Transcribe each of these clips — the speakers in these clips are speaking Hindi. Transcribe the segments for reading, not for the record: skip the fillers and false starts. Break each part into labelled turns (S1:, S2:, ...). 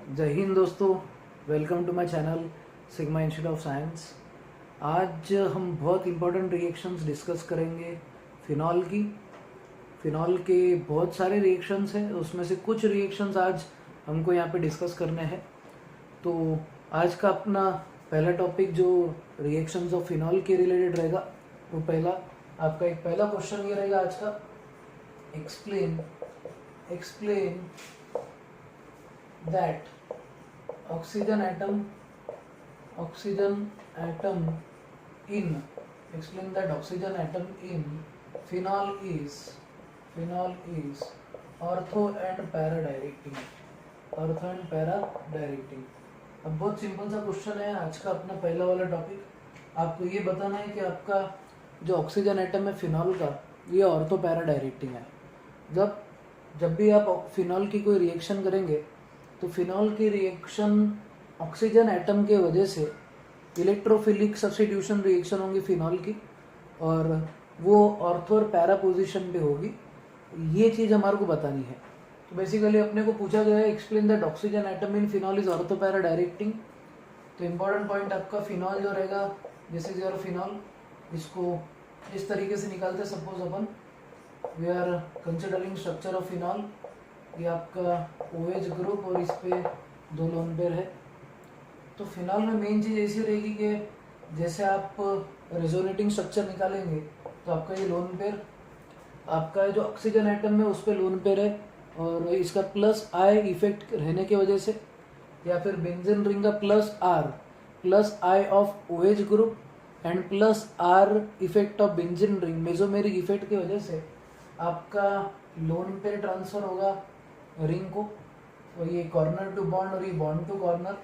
S1: जय हिंद दोस्तों, welcome to my channel Sigma Institute of Science. आज हम बहुत इंपॉर्टेंट रिएक्शंस डिस्कस करेंगे फिनॉल की। फिनॉल के बहुत सारे रिएक्शंस हैं, उसमें से कुछ रिएक्शंस आज हमको यहाँ पे डिस्कस करने हैं। तो आज का अपना पहला टॉपिक जो रिएक्शंस ऑफ फिनॉल के रिलेटेड रहेगा, वो पहला क्वेश्चन ये रहेगा आज का। Explain that oxygen atom in explain that oxygen atom in phenol is ortho and para directing। अब बहुत सिंपल सा क्वेश्चन है आज का अपना पहला वाला टॉपिक। आपको ये बताना है कि आपका जो ऑक्सीजन एटम है फिनॉल का, ये ऑर्थो पैरा डायरेक्टिंग है। जब भी आप फिनॉल की कोई रिएक्शन करेंगे तो फिनॉल की रिएक्शन ऑक्सीजन एटम के वजह से इलेक्ट्रोफिलिक सब्स्टिट्यूशन रिएक्शन होंगी फिनॉल की, और वो ऑर्थो और पैरा पोजीशन पे होगी। ये चीज़ हमारे को बतानी है। तो बेसिकली अपने को पूछा गया है explain that oxygen atom in phenol is ortho para directing. तो इम्पोर्टेंट पॉइंट आपका फिनॉल जो रहेगा, दिस इज योर फिनॉल। इसको इस तरीके से निकालते, सपोज अपन we are considering structure of phenol. ये आपका OH ग्रुप और इस पे 2 लोन पेयर है। तो फिनॉल में मेन चीज़ ऐसी रहेगी कि जैसे आप रेजोनेटिंग स्ट्रक्चर निकालेंगे तो आपका ये लोन पेयर, आपका जो ऑक्सीजन एटम है उस पे लोन पेयर है, और इसका प्लस I इफेक्ट रहने की वजह से, या फिर बेंजीन रिंग का plus I of OH group and plus R effect of benzene ring mesomeric effect की वजह से आपका लोन पेयर ट्रांसफर होगा रिंग को, और ये कॉर्नर टू बॉन्ड और ये बॉन्ड टू कॉर्नर।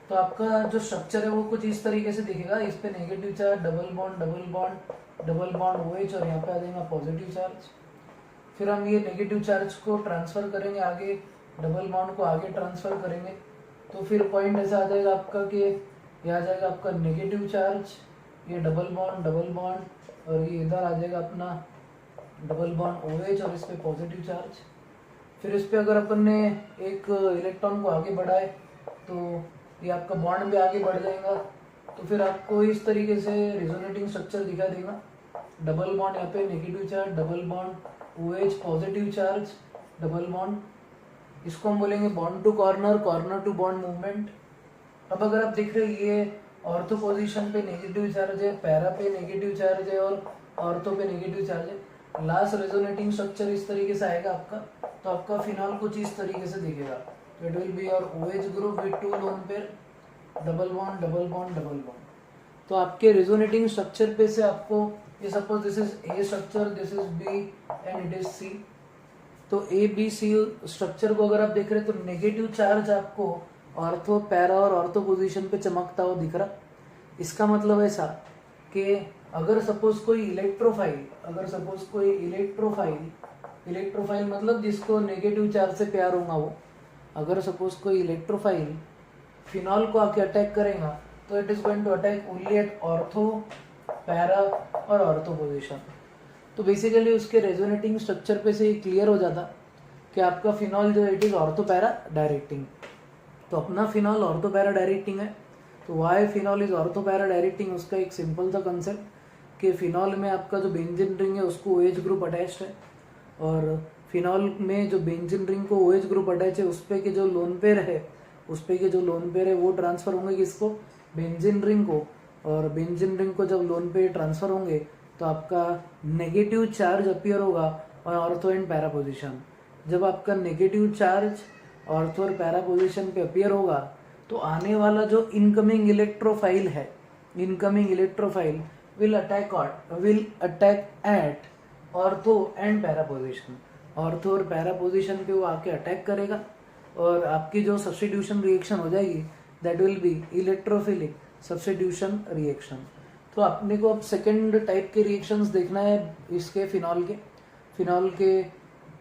S1: तो आपका जो स्ट्रक्चर है वो कुछ इस तरीके से दिखेगा। इस पे negative charge, double bond OH, और यहाँ पे आ जाएगा पॉजिटिव चार्ज। फिर हम ये नेगेटिव चार्ज को ट्रांसफर करेंगे आगे, डबल बॉन्ड को आगे ट्रांसफर करेंगे। तो फिर पॉइंट ऐसा आ जाएगा आपका कि ये आ जाएगा आपका नेगेटिव चार्ज, ये डबल बॉन्ड, और ये इधर आ जाएगा अपना डबल बॉन्ड OH और इस पे पॉजिटिव चार्ज। फिर इस पे अगर अपन ने एक इलेक्ट्रॉन को आगे बढ़ाए तो ये आपका बॉन्ड भी आगे बढ़ जाएगा। तो फिर आपको इस तरीके से रिजोनेटिंग स्ट्रक्चर दिखाई देगा। डबल बॉन्ड यहाँ पे negative charge, double bond OH positive charge, double bond. इसको हम बोलेंगे bond to corner to bond movement. अब अगर आप देख रहे हैं ये ऑर्थो पोजीशन पे नेगेटिव चार्ज है, पैरा पे नेगेटिव चार्ज है और ऑर्थो पे नेगेटिव चार्ज है। लास्ट रेजोनेटिंग स्ट्रक्चर इस तरीके से आएगा आपका। तो आपका फिनॉल कुछ इस तरीके से दिखेगा। It will be your OH group with 2 lone pair, double bond. तो आपके रेजोनेटिंग स्ट्रक्चर पे से आपको ये suppose this is A structure, this is B and it is C। तो ABC स्ट्रक्चर को अगर आप देख रहे हैं तो नेगेटिव चार्ज आपको ऑर्थो पैरा और ऑर्थो पोजीशन पे चमकता हुआ दिख रहा। इसका मतलब ऐसा कि अगर सपोज कोई इलेक्ट्रोफाइल मतलब जिसको नेगेटिव चार्ज से प्यार होगा वो, अगर सपोज कोई इलेक्ट्रोफाइल फिनॉल को आके अटैक करेगा तो it is going to attack only at ortho para और ऑर्थो पोजीशन। तो बेसिकली उसके रेजोनेटिंग स्ट्रक्चर पे से क्लियर हो जाता कि आपका फिनॉल जो it is ortho para directing. तो अपना फिनॉल ऑर्थो पैरा डायरेक्टिंग है। तो why phenol is ortho para directing, उसका एक सिंपल सा कंसेप्ट कि फिनॉल में आपका जो बेंजीन रिंग है उसको OH ग्रुप अटैच्ड है, और फिनॉल में जो बेंजीन रिंग को OH ग्रुप अटैच है उस पे के जो लोन पेयर है वो ट्रांसफर होंगे किसको, बेंजीन रिंग को। और बेंजीन रिंग को जब लोन पेयर ट्रांसफर होंगे तो आपका नेगेटिव चार्ज अपीयर होगा और ऑर्थो एंड पैरा पोजीशन। जब आपका नेगेटिव चार्ज ऑर्थो और पैरा पोजीशन पे अपीयर होगा तो आने वाला जो incoming electrophile will attack at ortho and para position. Ortho और पैरा पोजीशन पे वो आके अटैक करेगा, और आपकी जो सब्स्टिट्यूशन रिएक्शन हो जाएगी that will B electrophilic substitution reaction. तो अपने को अब सेकेंड टाइप के रिएक्शंस देखना है इसके फिनॉल के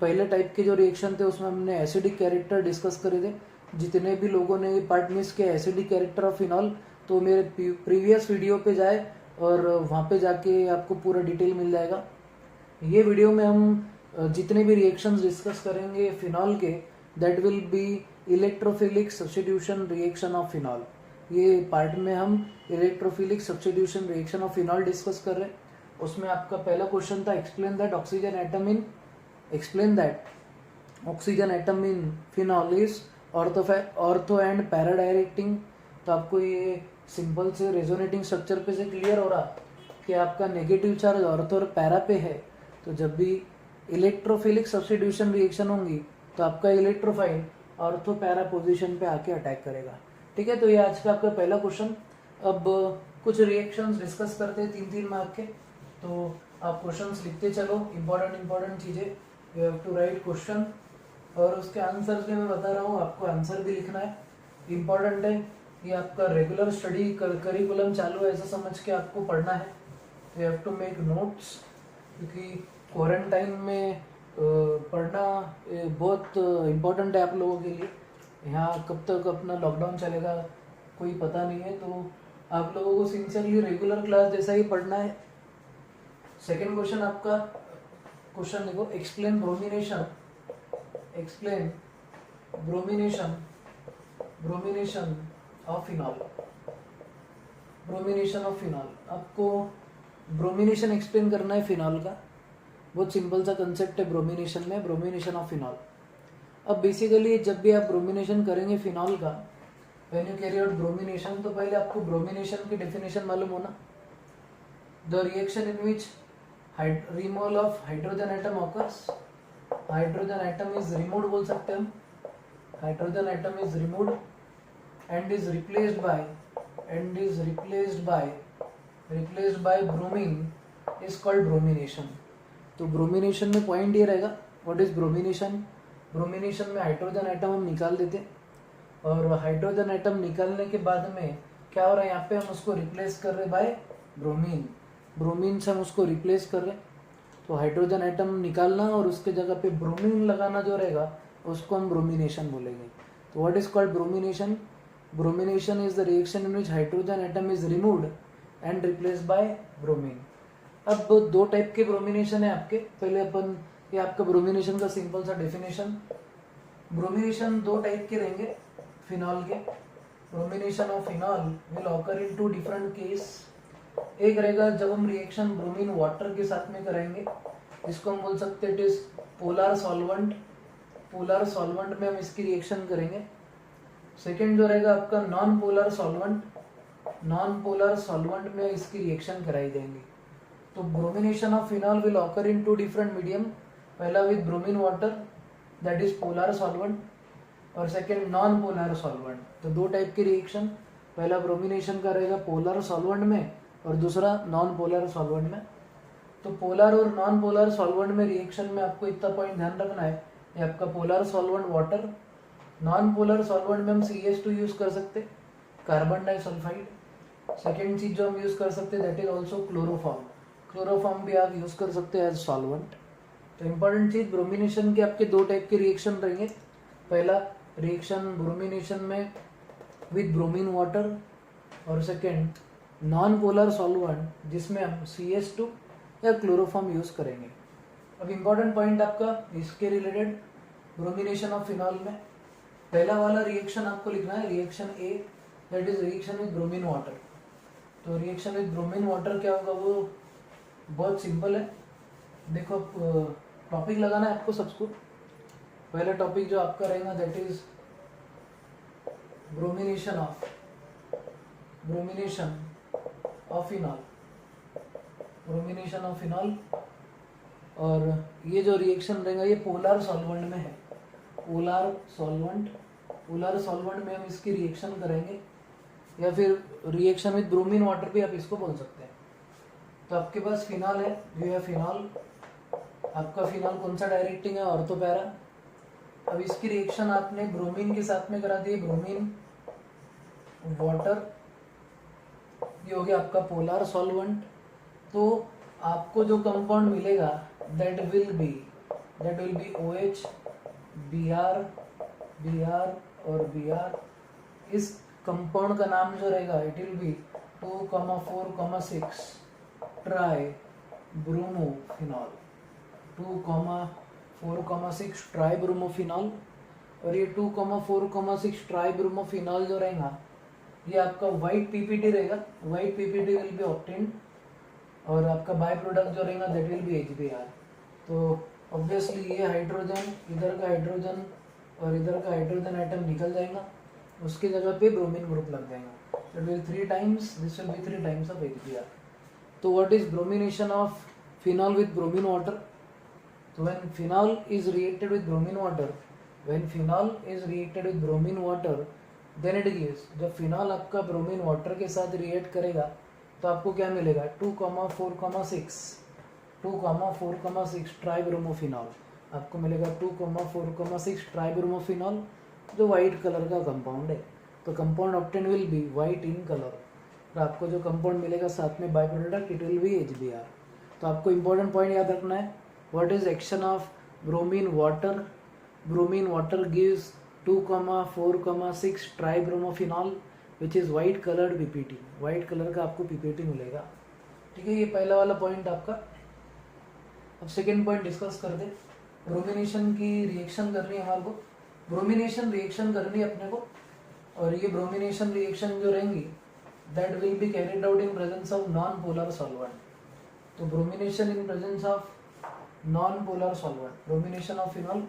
S1: पहले टाइप के जो रिएक्शन थे उसमें हमने एसिडिक कैरेक्टर डिस्कस करे थे। जितने भी लोगों ने पार्ट मिस किया एसिडिक कैरेक्टर ऑफ फिनॉल, तो मेरे प्रीवियस वीडियो पे जाए और वहाँ पे जाके आपको पूरा डिटेल मिल जाएगा। ये वीडियो में हम जितने भी रिएक्शंस डिस्कस करेंगे फिनॉल के, that will B electrophilic substitution reaction of phenol. ये पार्ट में हम electrophilic substitution reaction of phenol discuss कर रहे हैं। उसमें आपका पहला क्वेश्चन था explain that oxygen atom in phenol is ortho and para directing. तो आपको ये सिंपल से रेजोनेटिंग स्ट्रक्चर पे से क्लियर हो रहा कि आपका नेगेटिव चार्ज ऑर्थो और पैरा पे है, तो जब भी इलेक्ट्रोफिलिक सब्स्टिट्यूशन रिएक्शन होंगी तो आपका इलेक्ट्रोफाइल ऑर्थो पैरा पोजीशन पे आके अटैक करेगा। ठीक है, तो ये आज का आपका पहला क्वेश्चन। अब कुछ रिएक्शंस डिस्कस करते हैं 3-3 मार्क के, तो आप क्वेश्चंस लिखते चलो। इंपॉर्टेंट चीजें you have to write question, और उसके आंसर भी मैं बता रहा हूँ, आपको आंसर भी लिखना है। इंपॉर्टेंट है, ये आपका रेगुलर स्टडी करिकुलम चालू है ऐसा समझ के आपको पढ़ना है। You have to make notes, क्योंकि क्वारंटाइन में पढ़ना बहुत इम्पोर्टेंट है आप लोगों के लिए। यहाँ कब तक अपना लॉकडाउन चलेगा कोई पता नहीं है, तो आप लोगों को सिंसियरली रेगुलर क्लास जैसा ही पढ़ना है। सेकेंड क्वेश्चन आपका क्वेश्चन देखो, एक्सप्लेन ब्रोमिनेशन ऑफ फिनॉल। आपको ब्रोमिनेशन एक्सप्लेन करना है फिनॉल का। बहुत सिंपल सा कंसेप्ट है ब्रोमिनेशन ऑफ फिनॉल। अब बेसिकली जब भी आप ब्रोमिनेशन करेंगे फिनॉल का, when you carry out bromination, तो पहले आपको ब्रोमिनेशन की डेफिनेशन मालूम होना। The reaction in which removal of hydrogen atom occurs, hydrogen atom is removed बोल सकते हैं हम, hydrogen atom is removed and is replaced by bromine is called bromination। तो ब्रोमिनेशन में पॉइंट ये रहेगा, व्हाट इज ब्रोमिनेशन। ब्रोमिनेशन में हाइड्रोजन एटम हम निकाल देते, और हाइड्रोजन एटम निकालने के बाद में क्या हो रहा है, यहाँ पे हम उसको रिप्लेस कर रहे बाय ब्रोमीन से हम उसको रिप्लेस कर रहे। तो हाइड्रोजन एटम निकालना और उसके जगह पे ब्रोमीन लगाना जो रहेगा उसको हम ब्रोमिनेशन बोलेंगे। तो what is called bromination. Bromination is the reaction in which hydrogen atom is removed and replaced by bromine। अब दो टाइप के ब्रोमिनेशन है आपके। पहले अपन ये आपका ब्रोमिनेशन का सिंपल सा डेफिनेशन। ब्रोमिनेशन दो टाइप के रहेंगे फिनॉल के। Bromination of phenol will occur in 2 different case. एक रहेगा जब हम रिएक्शन ब्रोमीन वाटर के साथ में कराएंगे, इसको हम बोल सकते हैं इट इज पोलर सॉल्वेंट में हम इसकी रिएक्शन करेंगे। सेकेंड जो रहेगा आपका नॉन पोलर सॉल्वेंट में इसकी रिएक्शन कराई जाएंगी। तो bromination of phenol will occur in 2 different medium, पहला with bromine water that is polar solvent, और सेकेंड नॉन पोलर सॉल्वेंट। तो 2 टाइप की रिएक्शन, पहला ब्रोमिनेशन का रहेगा पोलर सॉल्वेंट में और दूसरा नॉन पोलर सॉल्वेंट में। तो पोलर और नॉन पोलर सॉल्वेंट में रिएक्शन में आपको इतना पॉइंट ध्यान रखना है, ये आपका polar solvent water, non polar solvent में हम CH2 यूज कर सकते, कार्बन डाइसल्फाइड। सेकेंड चीज जो हम यूज कर सकते दैट इज ऑल्सो क्लोरोफॉर्म भी आप यूज कर सकते हैं एज सॉल्वेंट। तो इंपॉर्टेंट चीज ब्रोमिनेशन के आपके 2 टाइप के रिएक्शन रहेंगे। पहला रिएक्शन ब्रोमिनेशन में विद ब्रोमीन वाटर, और सेकेंड नॉन पोलर सॉल्वेंट जिसमें हम CH2 या क्लोरोफॉर्म यूज करेंगे। अब इंपॉर्टेंट पॉइंट आपका इसके रिलेटेड ब्रोमिनेशन ऑफ फिनॉल में पहला वाला रिएक्शन आपको लिखना है, reaction A that is reaction with bromine water. तो रिएक्शन विद ब्रोमीन वाटर क्या होगा, वो बहुत सिंपल है। देखो टॉपिक लगाना है आपको सबको। पहला टॉपिक जो आपका रहेगा that is bromination of phenol. और ये जो रिएक्शन रहेगा ये पोलर सॉल्वेंट में है, पोलर सॉल्वेंट में हम इसकी रिएक्शन करेंगे, या फिर रिएक्शन विद ब्रोमीन वाटर भी आप इसको बोल सकते हैं। तो आपके पास फिनॉल है, ये है फिनॉल। आपका फिनॉल कौन सा डायरेक्टिंग है, ऑर्थो पैरा। अब इसकी रिएक्शन आपने ब्रोमीन के साथ में करा दी, ब्रोमीन वाटर, ये हो गया आपका पोलर सॉल्वेंट। तो आपको जो कंपाउंड मिलेगा that will B OH, Br और Br। इस कंपाउंड का नाम जो रहेगा it will be 2,4,6 try bromophenol, 2,4,6 try bromophenol. और ये 2,4,6 ट्राइब्रोमोफिनॉल जो रहेगा ये आपका वाइट पीपीटी रहेगा, white PPT will be obtained, और आपका बाय प्रोडक्ट जो रहेगा दैट विल बी HBr। तो ऑब्वियसली ये हाइड्रोजन, इधर का हाइड्रोजन और इधर का हाइड्रोजन आइटम निकल जाएगा, उसकी जगह पे ब्रोमीन ग्रुप लग जाएगा। It will 3 times, this will be 3 times of HBr। तो what is bromination of phenol with bromine water? तो when phenol is reacted with bromine water, when phenol is reacted with bromine water then it gives, जब फिनॉल आपका ब्रोमीन वाटर के साथ रिएक्ट करेगा तो आपको क्या मिलेगा? 2,4,6 ट्राइब्रोमोफिनॉल आपको मिलेगा। 2,4,6 ट्राइब्रोमोफिनॉल जो वाइट कलर का कंपाउंड है। तो compound obtain will be white in colour, और आपको जो कंपाउंड मिलेगा साथ में by product it will be HBr। तो आपको इंपॉर्टेंट पॉइंट याद रखना है, what is action of bromine water? Bromine water gives 2,4,6 tribromophenol which is white coloured PPT, white colour का आपको PPT मिलेगा। ठीक है, ये पहला वाला पॉइंट आपका। अब सेकेंड पॉइंट डिस्कस कर दे। ब्रोमिनेशन की रिएक्शन करनी है हमारे को, ब्रोमिनेशन रिएक्शन करनी है अपने को, और ये ब्रोमिनेशन रिएक्शन जो रहेंगी that will be carried out in presence of non polar solvent. तो bromination in presence of non polar solvent, bromination of phenol,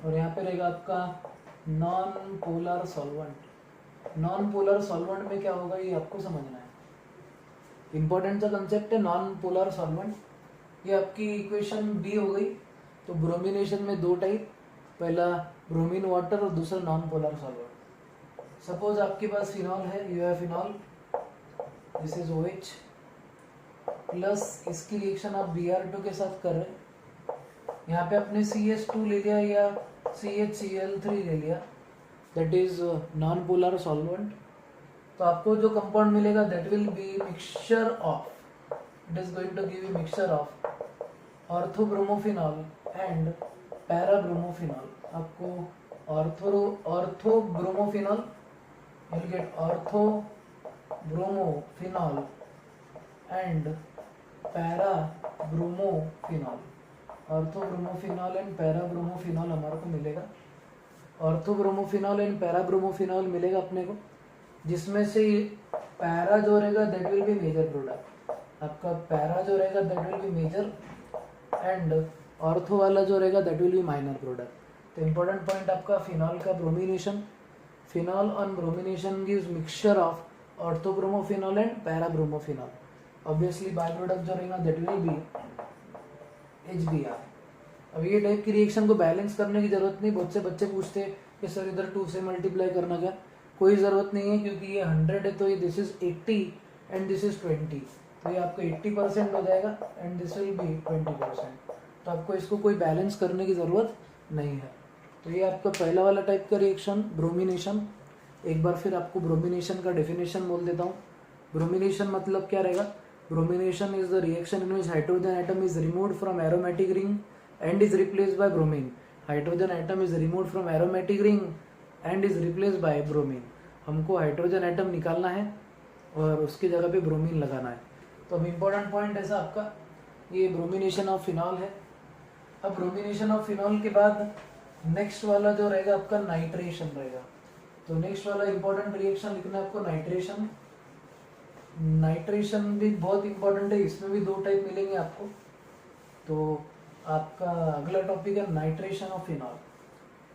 S1: और यहाँ पे रहेगा आपका non polar solvent. Non polar solvent में क्या होगा ये आपको समझना है, इंपॉर्टेंट सा कंसेप्ट है नॉन पोलर सॉल्वेंट। ये आपकी इक्वेशन बी हो गई। तो ब्रोमिनेशन में 2 टाइप, पहला ब्रोमीन वाटर और दूसरा नॉन पोलर सॉल्वेंट। सपोज आपके पास फिनॉल है, you have phenol, this is OH plus इसकी रिएक्शन आप Br2 के साथ कर रहे हैं। यहाँ पे आपने CH2 ले लिया या CHCl3 ले लिया, that is non polar solvent. तो आपको जो कंपाउंड मिलेगा that will be mixture of, it is going to give you mixture of orthobromophenol and parabromophenol. आपको orthobromophenol, you will get orthobromophenol and parabromophenol. Orthobromophenol and parabromophenol हमारे को मिलेगा। ऑर्थोब्रोमोफिनॉल एंड पैराब्रोमोफिनॉल मिलेगा अपने को, जिसमें से पैरा जो रहेगा that will be major product. आपका पैरा जो रहेगा that will be major and ortho वाला जो रहेगा that will be minor product. तो इंपॉर्टेंट पॉइंट आपका फिनॉल का bromination, phenol on bromination gives mixture of orthobromophenol and parabromophenol. Obviously by product जो रहेगा दैट विल बी HBr। अब ये टाइप की रिएक्शन को बैलेंस करने की जरूरत नहीं। बहुत से बच्चे पूछते हैं कि सर इधर 2 से मल्टीप्लाई करना क्या, कोई ज़रूरत नहीं है, क्योंकि ये 100 है तो ये this is 80 and this is 20, तो ये आपको 80% हो जाएगा एंड दिस विल बी 20%। तो आपको इसको कोई बैलेंस करने की ज़रूरत नहीं है। तो ये आपका पहला वाला टाइप का रिएक्शन ब्रोमिनेशन। एक बार फिर आपको ब्रोमिनेशन का डेफिनेशन बोल देता हूँ। ब्रोमिनेशन मतलब क्या रहेगा? Bromination is the reaction in which hydrogen atom is removed from aromatic ring and is replaced by bromine. Hydrogen atom is removed from aromatic ring and is replaced by bromine. हमको हाइड्रोजन एटम निकालना है और उसकी जगह पे ब्रोमीन लगाना है। तो अब इम्पोर्टेंट पॉइंट ऐसा आपका ये ब्रोमिनेशन ऑफ फिनॉल है। अब ब्रोमिनेशन ऑफ फिनॉल के बाद नेक्स्ट वाला जो रहेगा आपका नाइट्रेशन रहेगा। तो नेक्स्ट वाला इंपॉर्टेंट रिएक्शन लिखना है आपको नाइट्रेशन। नाइट्रेशन भी बहुत इंपॉर्टेंट है, इसमें भी 2 टाइप मिलेंगे आपको। तो आपका अगला टॉपिक है नाइट्रेशन ऑफ फिनॉल।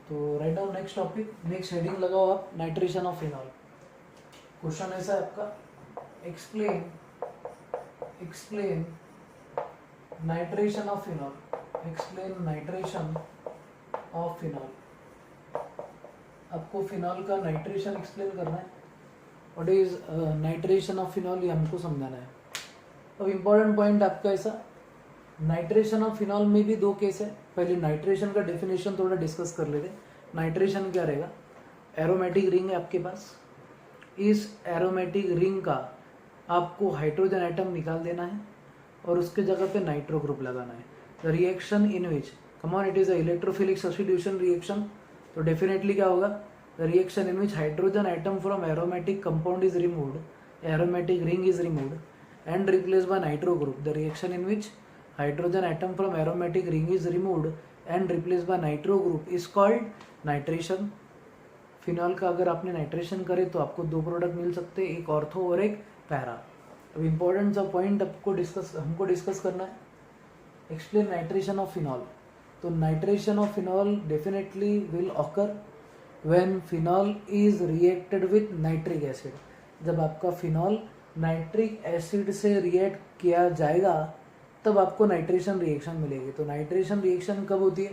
S1: तो write down next topic, next heading लगाओ आप नाइट्रेशन ऑफ फिनॉल। क्वेश्चन ऐसा है आपका, explain nitration of phenol, explain nitration of phenol. आपको फिनॉल का नाइट्रेशन एक्सप्लेन करना है। What is nitration of phenol ये हमको समझाना है। अब इम्पोर्टेंट पॉइंट आपका ऐसा, नाइट्रेशन ऑफ फिनॉल में भी 2 केस है। पहले नाइट्रेशन का डेफिनेशन थोड़ा डिस्कस कर लेते। नाइट्रेशन क्या रहेगा? एरोमेटिक रिंग है आपके पास, इस एरोमेटिक रिंग का आपको हाइड्रोजन एटम निकाल देना है और उसके जगह पे नाइट्रो ग्रुप लगाना है। The reaction in which, come on, it is a electrophilic substitution reaction. तो डेफिनेटली क्या होगा? The reaction in which hydrogen atom from aromatic compound is removed, aromatic ring is removed and replaced by nitro group. The reaction in which hydrogen atom from aromatic ring is removed and replace by nitro group is called nitration. Phenol का अगर आपने नाइट्रेशन करे तो आपको दो प्रोडक्ट मिल सकते हैं, एक ऑर्थो और एक पैरा। अब इम्पोर्टेंस ऑफ पॉइंट हमको डिस्कस करना है। Explain nitration of phenol. तो nitration of phenol definitely will occur when phenol is reacted with nitric acid. जब आपका फिनॉल नाइट्रिक एसिड से रिएक्ट किया जाएगा तब आपको नाइट्रेशन रिएक्शन मिलेगी। तो नाइट्रेशन रिएक्शन कब होती है?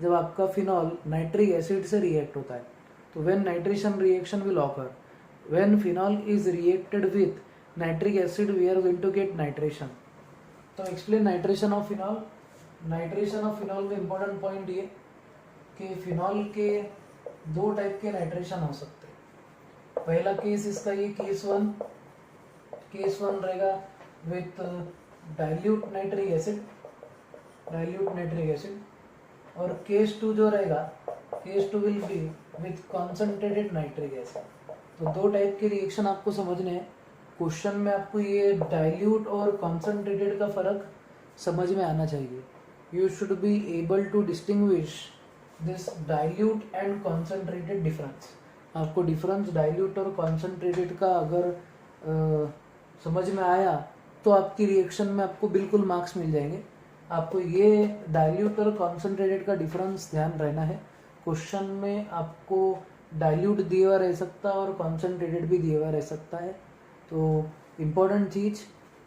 S1: जब आपका फिनॉल नाइट्रिक एसिड से रिएक्ट होता है। तो when nitration reaction will occur when phenol is reacted with nitric acid we are going to get nitration. तो explain nitration of phenol. Nitration of phenol में इंपॉर्टेंट पॉइंट ये कि फिनॉल के दो टाइप के नाइट्रेशन हो सकते हैं। पहला केस इसका ये केस वन रहेगा विथ डाइल्यूट नाइट्रिक एसिड और केस टू जो रहेगा case two will be with concentrated nitric acid. तो दो टाइप के रिएक्शन आपको समझने हैं। क्वेश्चन में आपको ये डाइल्यूट और कॉन्सेंट्रेटेड का फर्क समझ में आना चाहिए। You should be able to distinguish this dilute and concentrated difference. आपको डिफरेंस डाइल्यूट और कॉन्सेंट्रेटेड का अगर समझ में आया तो आपकी रिएक्शन में आपको बिल्कुल मार्क्स मिल जाएंगे। आपको ये डाइल्यूट और कॉन्सेंट्रेटेड का डिफरेंस ध्यान रहना है। क्वेश्चन में आपको डाइल्यूट दिया हुआ रह सकता है और कॉन्सेंट्रेटेड भी दिया हुआ रह सकता है। तो इम्पोर्टेंट चीज़,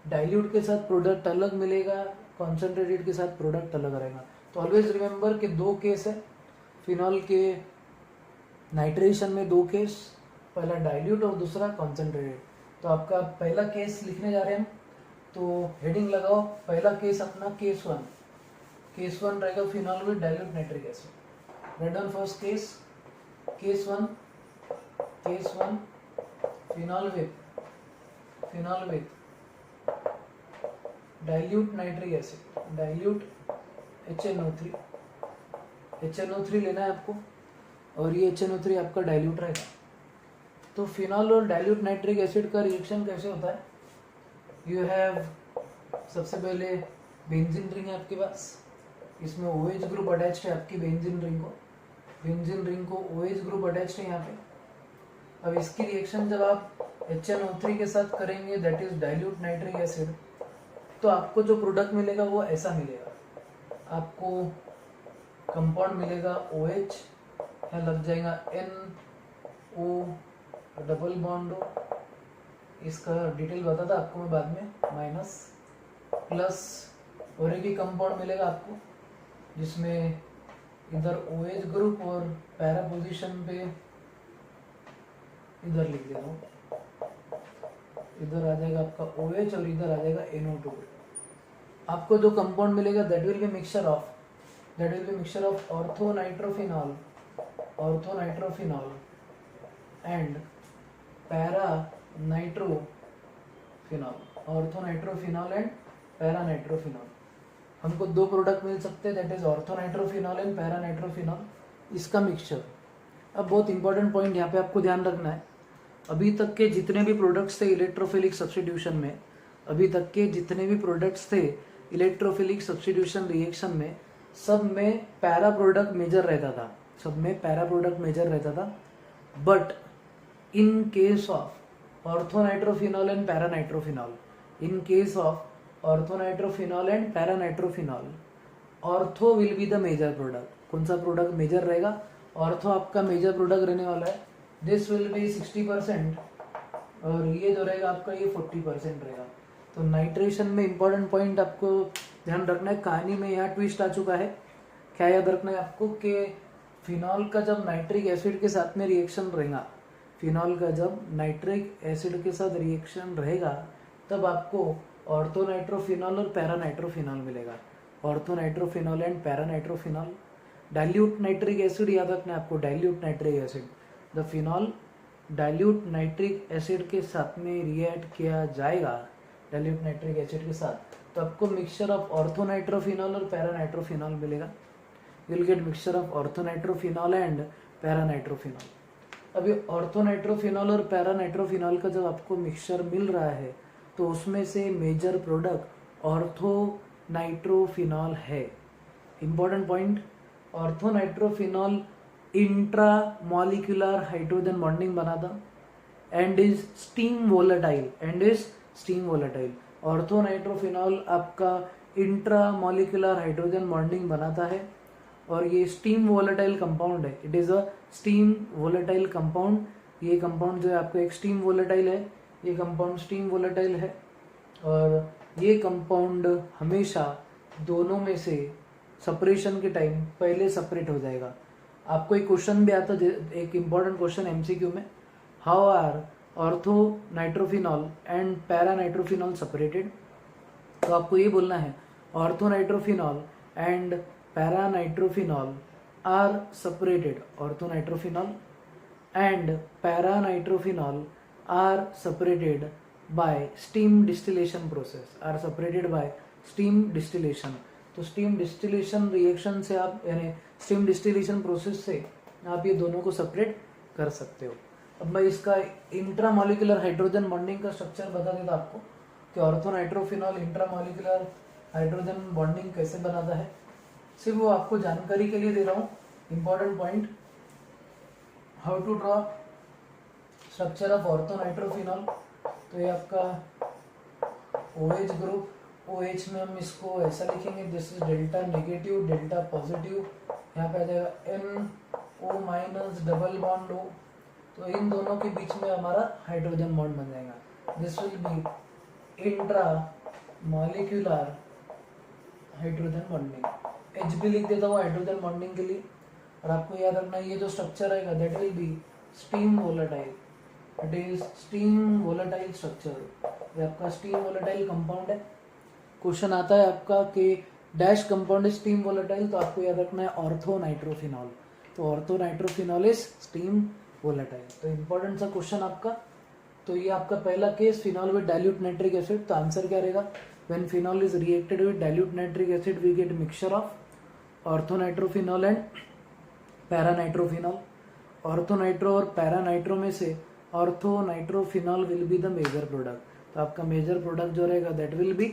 S1: डाइल्यूट के साथ प्रोडक्ट अलग मिलेगा, कॉन्सेंट्रेटेड के साथ प्रोडक्ट अलग रहेगा। तो ऑलवेज रिमेंबर कि दो केस है फिनॉल के नाइट्रेशन में, दो केस, पहला डाइल्यूट और दूसरा कॉन्सेंट्रेटेड। तो आपका पहला केस लिखने जा रहे हैं, तो हेडिंग लगाओ। पहला केस अपना केस वन रहेगा phenol with dilute nitric acid. Write down first case one phenol with dilute nitric acid, dilute HNO3 लेना है आपको और ये HNO3 आपका डाइल्यूट रहेगा। तो फिनॉल और डाइल्यूट नाइट्रिक एसिड का रिएक्शन कैसे होता है? यू हैव सबसे पहले बेंजीन रिंग है आपके पास, इसमें OH ग्रुप अटैच्ड है आपकी बेंजीन रिंग को OH ग्रुप अटैच्ड है यहाँ पे। अब इसकी रिएक्शन जब आप HNO3 के साथ करेंगे that is dilute nitric acid, तो आपको जो प्रोडक्ट मिलेगा वो ऐसा मिलेगा। आपको कंपाउंड मिलेगा OH, यहाँ लग जाएगा NO डबल बॉन्ड, इसका डिटेल बताता आपको मैं बाद में, माइनस प्लस और एक ही कंपाउंड मिलेगा आपको जिसमें इधर OH ग्रुप और पैरा पोजीशन पे इधर लिख देता हूँ, इधर आ जाएगा आपका OH और इधर आ जाएगा NO2। आपको जो कंपाउंड मिलेगा that will be mixture of ortho nitrophenol and para nitrophenol. हमको दो प्रोडक्ट मिल सकते हैं that is ortho nitrophenol and para nitrophenol, इसका मिक्सचर। अब बहुत इंपॉर्टेंट पॉइंट यहाँ पे आपको ध्यान रखना है, अभी तक के जितने भी प्रोडक्ट्स थे इलेक्ट्रोफिलिक सब्स्टिट्यूशन रिएक्शन में, सब में पैरा प्रोडक्ट मेजर रहता था, but in case of ortho nitrophenol and para nitrophenol, ortho will be the major product. कौन सा प्रोडक्ट मेजर रहेगा? ऑर्थो आपका मेजर प्रोडक्ट रहने वाला है। दिस विल बी 60% और ये जो रहेगा आपका ये 40% रहेगा। तो नाइट्रेशन में इंपॉर्टेंट पॉइंट आपको ध्यान रखना है। कहानी में यहाँ ट्विस्ट आ चुका है। क्या याद रखना है आपको कि फिनॉल का जब नाइट्रिक एसिड के साथ में रिएक्शन रहेगा, तब आपको ऑर्थो नाइट्रोफिनॉल और पैरा नाइट्रोफिनॉल मिलेगा। Ortho nitrophenol and para nitrophenol. Dilute nitric acid याद रखना है आपको, dilute nitric acid, the phenol dilute nitric acid के साथ में रिएक्ट किया जाएगा डाइल्यूट नाइट्रिक एसिड के साथ, तो आपको मिक्सचर ऑफ ऑर्थो नाइट्रोफिनॉल और पैरा नाइट्रोफिनॉल मिलेगा। You will gate mixture of ortho nitrophenol and para nitrophenol. अभी ऑर्थो नाइट्रोफिनॉल और पैरा नाइट्रोफिनॉल का जब आपको मिक्सचर मिल रहा है तो उसमें से मेजर प्रोडक्ट ऑर्थो नाइट्रोफिनॉल है। Important point, orthonitrophenol intra molecular hydrogen bonding बनाता एंड इज स्टीम वोलेटाइल। ऑर्थोनाइट्रोफिनॉल आपका इंट्रा मॉलिक्यूलर हाइड्रोजन बॉन्डिंग बनाता है और ये स्टीम वोलेटाइल कंपाउंड है। It is a steam volatile compound. ये कंपाउंड जो है आपका एक स्टीम वोलेटाइल है, ये कंपाउंड स्टीम वोलेटाइल है और ये कंपाउंड हमेशा दोनों में से सेपरेशन के टाइम पहले सेपरेट हो जाएगा। आपको एक क्वेश्चन भी आता है, एक इंपॉर्टेंट क्वेश्चन एमसीक्यू में, how are ortho nitrophenol and para nitrophenol separated. तो आपको ये बोलना है ortho nitrophenol and para nitrophenol are separated. Ortho nitrophenol and para nitrophenol are separated by steam distillation process, are separated by steam distillation. तो स्टीम डिस्टिलेशन रिएक्शन से आप, यानी स्टीम डिस्टिलेशन प्रोसेस से आप ये दोनों को सेपरेट कर सकते हो। अब मैं इसका इंट्रामोलिकुलर हाइड्रोजन बॉन्डिंग का स्ट्रक्चर बता देता आपको कि ऑर्थोनाइट्रोफिनॉल इंट्रामोलिकुलर हाइड्रोजन बॉन्डिंग कैसे बनाता है। सिर्फ वो आपको जानकारी के लिए दे रहा हूँ, important point, how to draw structure of orthonitrophenol. तो ये आपका OH ग्रुप, OH में हम इसको ऐसा लिखेंगे, this is delta negative delta positive, यहाँ पे आ जाएगा NO minus double bond O। तो इन दोनों के बीच में हमारा हाइड्रोजन बॉन्ड बन जाएगा। This will B intra molecular hydrogen bonding. H भी लिख देता हूँ हाइड्रोजन बॉन्डिंग के लिए। और आपको याद रखना ये जो स्ट्रक्चर आएगा that will B steam volatile. It is steam volatile structure. ये आपका स्टीम वोलेटाइल कंपाउंड है। क्वेश्चन आता है आपका कि dash compound is steam volatile, तो आपको याद रखना है ऑर्थो नाइट्रोफिनॉल। तो ortho nitrophenol is steam volatile. तो इंपॉर्टेंट सा क्वेश्चन आपका। तो ये आपका पहला case, phenol with dilute nitric acid. तो आंसर क्या रहेगा, when phenol is reacted with dilute nitric acid we get mixture of orthonitrophenol and paranitrophenol. Orthonitro और पैरानाइट्रो में से orthonitrophenol will be the major product. तो आपका मेजर प्रोडक्ट जो रहेगा that will be,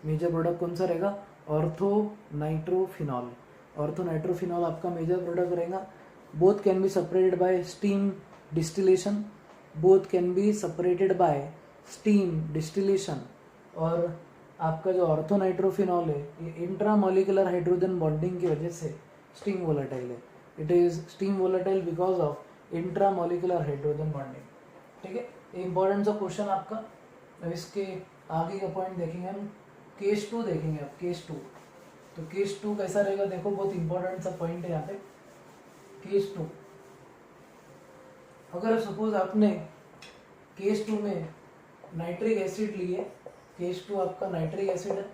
S1: major product कौन सा रहेगा, ऑर्थोनाइट्रोफिनॉल। ऑर्थोनाइट्रोफिनॉल आपका मेजर प्रोडक्ट रहेगा। Both can be separated by steam distillation, both can be separated by steam distillation. और आपका जो ऑर्थोनाइट्रोफिनॉल है ये इंट्रामोलिकुलर हाइड्रोजन बॉन्डिंग की वजह से स्टीम वोलेटाइल है। It is steam volatile because of intramolecular hydrogen bonding. ठीक है, ये इंपॉर्टेंट सा क्वेश्चन आपका। अब इसके आगे का पॉइंट देखेंगे हम, केस 2 देखेंगे अब, केस 2। तो केस 2 कैसा रहेगा देखो, बहुत इंपॉर्टेंट सा पॉइंट है यहाँ पे। केस 2, अगर सपोज आपने केस 2 में नाइट्रिक एसिड लिए, केस 2 आपका नाइट्रिक एसिड है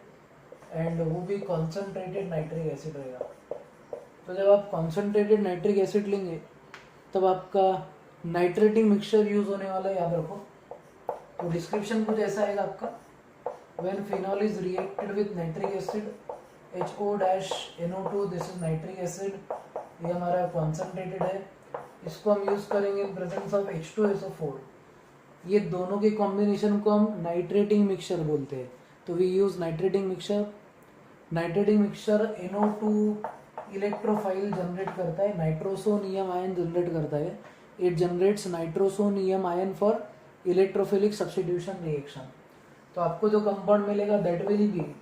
S1: एंड वो भी कॉन्सेंट्रेटेड नाइट्रिक एसिड रहेगा। तो जब आप कॉन्सेंट्रेटेड नाइट्रिक एसिड लेंगे तब आपका नाइट्रेटिंग मिक्सचर यूज होने वाला है, याद रखो। तो डिस्क्रिप्शन कुछ ऐसा आएगा आपका, when phenol is reacted with nitric acid HO-NO2, this is nitric acid, ये हमारा कॉन्सेंट्रेटेड है। इसको हम यूज करेंगे इन प्रेजेंस ऑफ H2SO4। ये दोनों के कॉम्बिनेशन को हम नाइट्रेटिंग मिक्सचर बोलते हैं। तो we use nitrating mixture. Nitrating mixture NO2 electrophile generate करता है, नाइट्रोसोनियम आयन जनरेट करता है। It generates nitrosonium ion for electrophilic substitution reaction. तो आपको जो कंपाउंड मिलेगा दैट विल बी,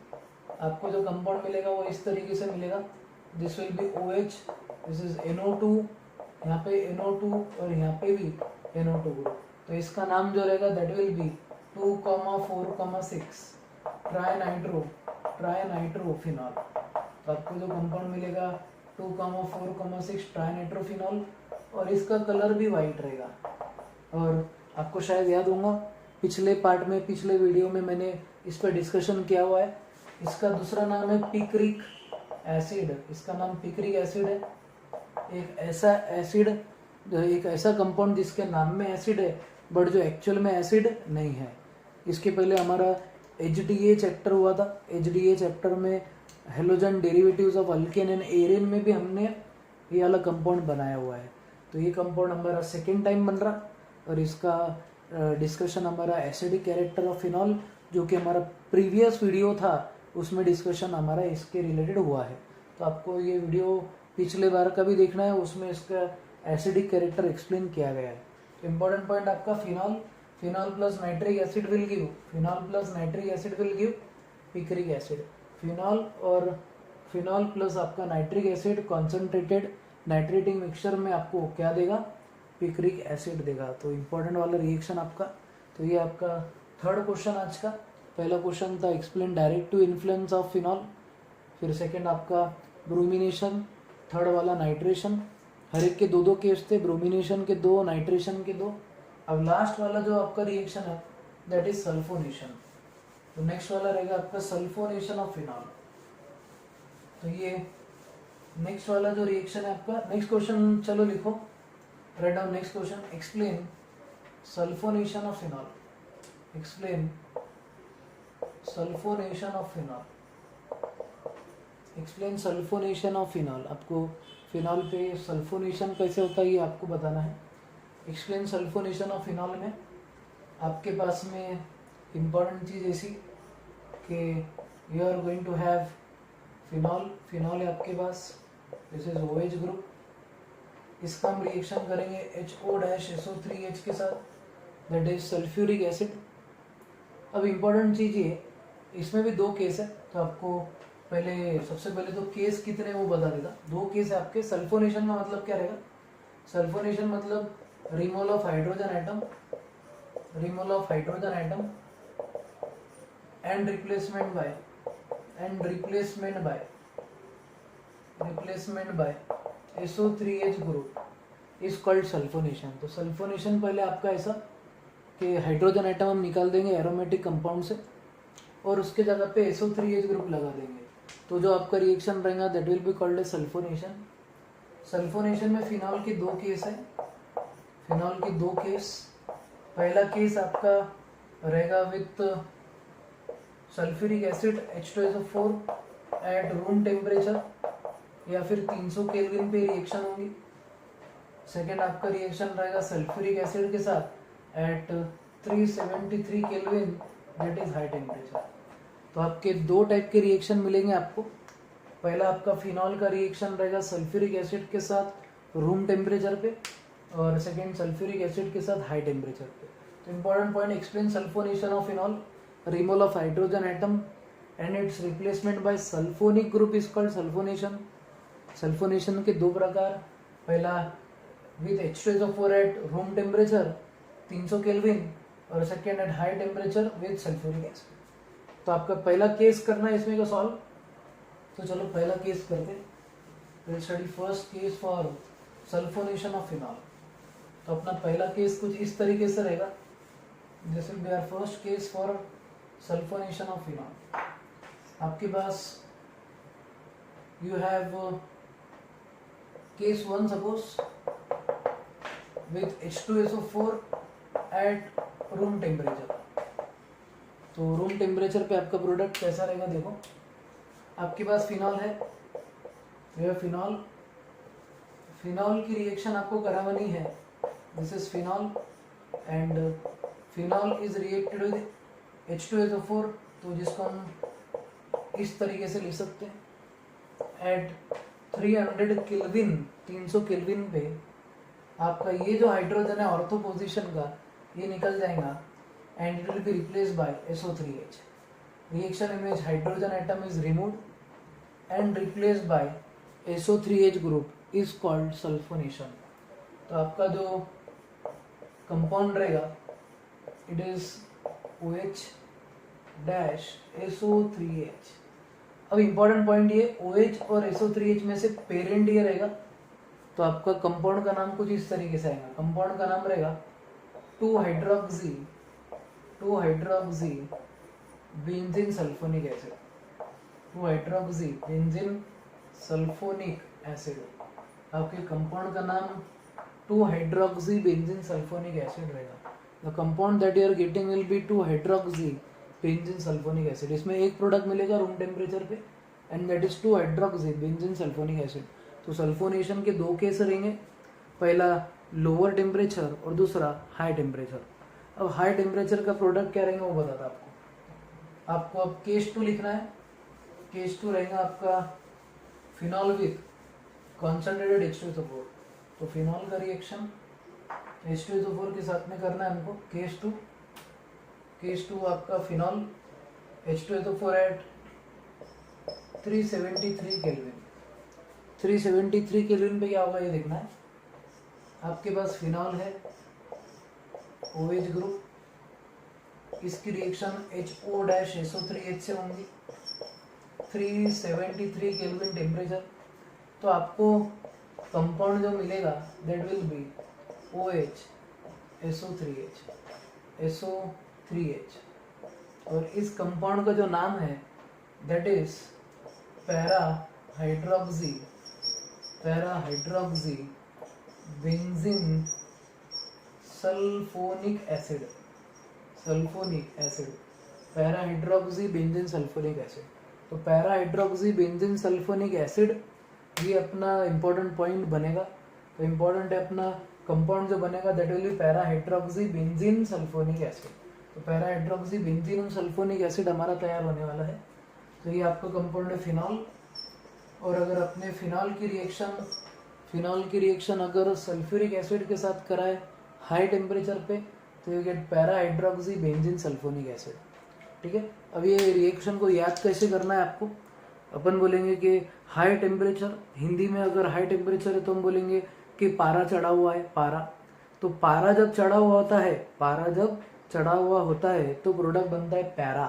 S1: आपको जो कंपाउंड मिलेगा वो इस तरीके से मिलेगा, this will B OH, this is NO2, यहाँ पे NO2 और यहाँ पे भी NO2 ग्रुप। तो इसका नाम जो रहेगा दैट विल बी 2,4,6 ट्राइनाइट्रोफिनॉल। तो आपको जो कंपाउंड मिलेगा 2,4,6 ट्राइनाइट्रोफिनॉल और इसका कलर भी वाइट रहेगा। और आपको शायद याद होगा पिछले पार्ट में, पिछले वीडियो में मैंने इस पर डिस्कशन किया हुआ है। इसका दूसरा नाम है पिक्रिक एसिड। इसका नाम पिक्रिक एसिड है। एक ऐसा एसिड, एक ऐसा कंपाउंड जिसके नाम में एसिड है बट जो एक्चुअल में एसिड नहीं है। इसके पहले हमारा HDA चैप्टर हुआ था। HDA चैप्टर में halogen derivatives of alkane and arene में भी हमने ये वाला कंपाउंड बनाया हुआ है। तो ये कंपाउंड हमारा सेकेंड टाइम बन रहा और इसका डिस्कशन हमारा एसिडिक कैरेक्टर ऑफ फिनॉल, जो कि हमारा प्रीवियस वीडियो था उसमें डिस्कशन हमारा इसके रिलेटेड हुआ है। तो आपको ये वीडियो पिछले बार का भी देखना है, उसमें इसका एसिडिक कैरेक्टर एक्सप्लेन किया गया है। इंपॉर्टेंट पॉइंट आपका phenol, phenol plus nitric acid will give, phenol plus nitric acid will give picric acid. Phenol और फिनॉल प्लस आपका nitric acid concentrated nitrating mixture में आपको क्या देगा, पिक्रिक एसिड देगा। तो इंपॉर्टेंट वाला रिएक्शन आपका। तो ये आपका थर्ड क्वेश्चन आज का। पहला क्वेश्चन था explain directive influence of phenol, फिर सेकंड आपका ब्रोमिनेशन, थर्ड वाला नाइट्रेशन। हर एक के दो दो केस थे, ब्रोमिनेशन के दो, नाइट्रेशन के दो। अब लास्ट वाला जो आपका रिएक्शन है दैट इज सल्फोनेशन। तो नेक्स्ट वाला रहेगा आपका सल्फोनेशन ऑफ फिनॉल। तो ये नेक्स्ट वाला जो रिएक्शन है आपका, नेक्स्ट क्वेश्चन चलो लिखो, write down next question. Explain sulphonation of phenol, explain sulphonation of phenol, explain sulphonation of phenol. आपको फिनॉल पे सल्फोनेशन कैसे होता है ये आपको बताना है। एक्सप्लेन सल्फोनेशन ऑफ फिनॉल में आपके पास में इम्पॉर्टेंट चीज़ ऐसी कि you are going to have phenol, phenol है आपके पास, दिस इज OH ग्रुप। इसका हम रिएक्शन करेंगे HO-SO3H के साथ, दैट इज सल्फ्यूरिक एसिड। अब इम्पॉर्टेंट चीज़ ये, इसमें भी दो केस है, तो आपको पहले सबसे पहले तो केस कितने वो बता देगा। दो केस है आपके। सल्फोनेशन का मतलब क्या रहेगा, सल्फोनेशन मतलब removal of hydrogen atom, removal of hydrogen atom and replacement bye, and replacement bye SO3H group is called sulphonation. तो सल्फोनेशन पहले आपका ऐसा कि हाइड्रोजन एटम हम निकाल देंगे एरोमेटिक कंपाउंड से और उसके जगह पे SO3H ग्रुप लगा देंगे, तो जो आपका रिएक्शन रहेगा that will be called a sulphonation. Sulphonation में फिनॉल के दो केस है, फिनॉल के दो केस। पहला केस आपका रहेगा with sulphuric acid H2SO4 at room temperature या फिर 300 केल्विन पे रिएक्शन होगी। सेकेंड आपका रिएक्शन रहेगा सल्फ्यूरिक एसिड के साथ at 373 kelvin, that is high temperature. तो आपके दो टाइप के रिएक्शन मिलेंगे आपको। पहला आपका फिनॉल का रिएक्शन रहेगा सल्फ्यूरिक एसिड के साथ रूम टेम्परेचर पे, और सेकेंड सल्फ्यूरिक एसिड के साथ हाई टेम्परेचर पे। तो important point, explain sulphonation of phenol, removal of hydrogen atom and its replacement by sulphonic group is called sulphonation. Sulphonation के दो प्रकार, पहला with H2SO4 at room temperature 300 kelvin, और second at high temperature with sulphuric acid. तो आपका पहला केस करना है इसमें का सॉल्व। तो चलो पहला केस करते, will study first case for sulphonation of phenol. तो अपना पहला केस कुछ इस तरीके से रहेगा, this will be our first case for sulphonation of phenol. आपके पास you have case 1 suppose with H2SO4 at room temperature. तो रूम टेम्परेचर पे आपका प्रोडक्ट कैसा रहेगा, देखो आपके पास फिनॉल है, यह फिनॉल, फिनॉल की रिएक्शन आपको करानी है, this is phenol and phenol is reacted with H2SO4, तो जिसको हम इस तरीके से लिख सकते हैं एट 300 केल्विन, 300 केल्विन पे आपका ये जो हाइड्रोजन है ऑर्थो पोजीशन का ये निकल जाएगा and it will be replaced by SO3H। Reaction in which hydrogen atom is removed and replaced by SO3H group is called sulfonation। तो आपका जो कंपाउंड रहेगा it is OH dash SO3H। अब इंपॉर्टेंट पॉइंट ये OH और SO3H में से पेरेंट ये रहेगा, तो आपका कंपाउंड का नाम कुछ इस तरीके से आएगा। कंपाउंड का नाम रहेगा two hydroxy benzene sulphonic acid, two hydroxy benzene sulphonic acid. आपके कंपाउंड का नाम 2-हाइड्रोक्सी बेंजीन सल्फोनिक एसिड रहेगा। The compound that you are getting will be two hydroxy benzene sulphonic acid. इसमें एक प्रोडक्ट मिलेगा रूम टेम्परेचर पे and that is two hydroxy benzene sulphonic acid. तो सल्फोनेशन के दो केस रहेंगे, पहला लोअर टेम्परेचर और दूसरा हाई टेम्परेचर। अब हाई टेम्परेचर का प्रोडक्ट क्या रहेगा वो बताता आपको। अब केस 2 लिखना है। केस 2 रहेगा आपका फिनॉल विथ कॉन्सेंट्रेटेड H2SO4, तो फिनॉल का रिएक्शन H2SO4 के साथ में करना है हमको केस 2 आपका phenol H2SO4 eight 373 kelvin. 373 kelvin पे क्या होगा ये देखना है। आपके पास फिनॉल है OH ग्रुप, इसकी रिएक्शन HO-SO3H से होंगी 373 केल्विन टेम्परेचर। तो आपको कंपाउंड जो मिलेगा that will B OH SO3H और इस कंपाउंड का जो नाम है that is para hydroxy benzene sulphonic acid para hydroxy benzene sulphonic acid. तो para hydroxy benzene sulphonic acid ये अपना इम्पोर्टेंट पॉइंट बनेगा। तो इम्पोर्टेंट है अपना कंपाउंड जो बनेगा that will be para hydroxy benzene sulphonic acid. तो para hydroxy benzene sulphonic acid हमारा तैयार होने वाला है। तो ये आपका कंपाउंड है फिनॉल। और अगर अपने फिनॉल की रिएक्शन अगर सल्फ्यूरिक एसिड के साथ कराए हाई टेम्परेचर पे तो you get para hydroxy benzene sulphonic acid. ठीक है, अब ये रिएक्शन को याद कैसे करना है आपको। अपन बोलेंगे कि हाई टेम्परेचर, हिंदी में अगर हाई टेम्परेचर है तो हम बोलेंगे कि पारा चढ़ा हुआ है। तो पारा जब चढ़ा हुआ होता है तो प्रोडक्ट बनता है पैरा।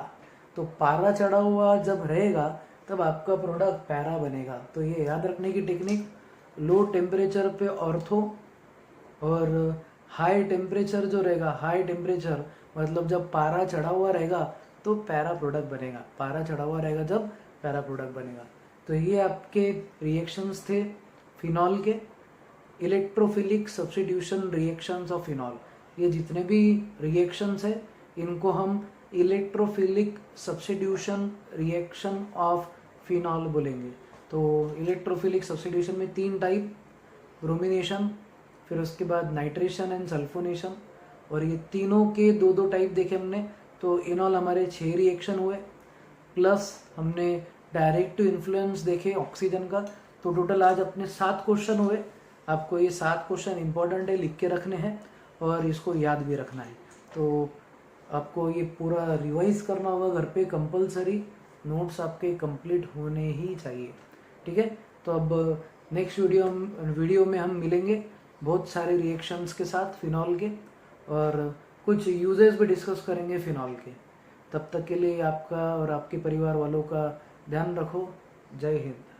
S1: तो पारा चढ़ा हुआ जब रहेगा तब आपका प्रोडक्ट पैरा बनेगा। तो ये याद रखने की टेक्निक, लो टेम्परेचर पे ऑर्थो और हाई टेम्परेचर जो रहेगा, हाई टेम्परेचर मतलब जब पारा चढ़ा हुआ रहेगा तो पैरा प्रोडक्ट बनेगा, पारा चढ़ा हुआ रहेगा जब पैरा प्रोडक्ट बनेगा। तो ये आपके रिएक्शंस थे फिनॉल के, electrophilic substitution reactions of phenol. ये जितने भी रिएक्शंस है इनको हम electrophilic substitution reaction of phenol बोलेंगे। तो इलेक्ट्रोफिलिक सब्स्टिट्यूशन में 3 टाइप, ब्रोमिनेशन, फिर उसके बाद नाइट्रेशन एंड सल्फोनेशन। और ये तीनों के 2-2 टाइप देखे हमने। तो इनऑल हमारे 6 रिएक्शन हुए, प्लस हमने डायरेक्ट टू इन्फ्लुएंस देखे ऑक्सीजन का। तो टोटल आज अपने 7 क्वेश्चन हुए। आपको ये 7 क्वेश्चन इंपॉर्टेंट है, लिख के रखने हैं और इसको याद भी रखना है। तो आपको ये पूरा रिवाइज करना होगा घर पे, कंपलसरी नोट्स आपके कंप्लीट होने ही चाहिए। ठीक है, तो अब नेक्स्ट वीडियो में हम मिलेंगे बहुत सारे रिएक्शंस के साथ फिनॉल के, और कुछ यूजेस भी डिस्कस करेंगे फिनॉल के। तब तक के लिए आपका और आपके परिवार वालों का ध्यान रखो। जय हिंद।